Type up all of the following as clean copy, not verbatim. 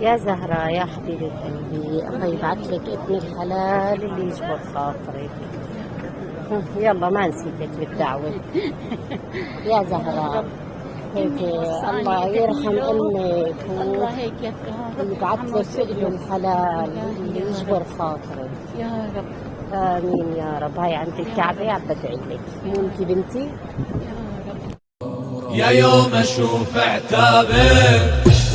يا زهرة يا حبيبة قلبي، الله يبعث لك ابن الحلال اللي يجبر خاطرك. يلا ما نسيتك بالدعوة يا زهرة. هيك الله يرحم امك الله هيك ويبعث لك ابن الحلال اللي يجبر خاطرك يا رب. امين يا رب. هاي عند الكعبة عم بدعي لك، مو انت بنتي؟ يا يوم اشوف عتابك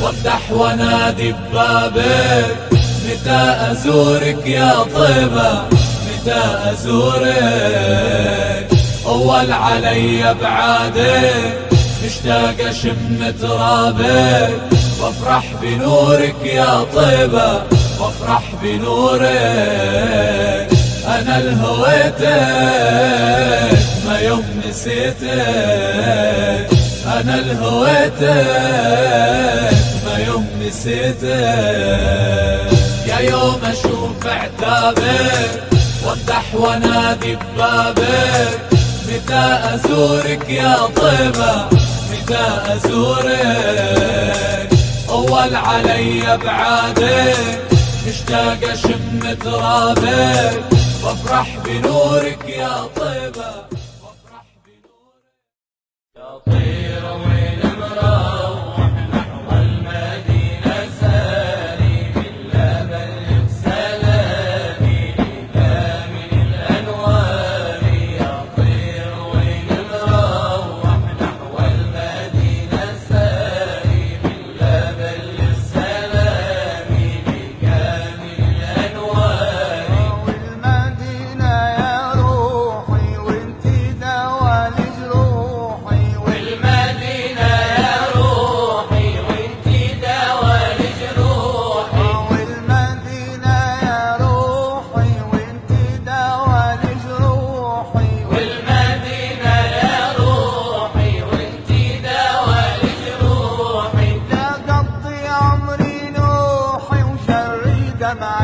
وامدح وانادي ببابك، متى ازورك يا طيبة متى ازورك، اول علي بعادك مشتاق اشم ترابك، وافرح بنورك يا طيبة وافرح بنورك، انا الهويتك ما يوم نسيتك، انا الهويتك ما يوم نسيتك، يا يوم اشوف عتابك وامدح وانادي ببابك، متى ازورك يا طيبة متى ازورك، اول علي بعادك مشتاق اشم ترابك، وافرح بنورك يا طيبة وافرح بنورك، يا طيرة وين مروح نحو المدينة سالي إلا بلغ سلامي لكامل الأنوار، يا طيرة وين مروح نحو المدينة سالي إلا بلغ سلامي لكامل الأنوار، والمدينة يا روحي وانتي دوا لجروحي، والمدينة يا روحي وانتي دوا لجروحي، والمدينة يا روحي وانتي دوا لجروحي، والمدينة يا روحي وانتي دوا لجروحي، لا قضي عمري نوحي وشري دمع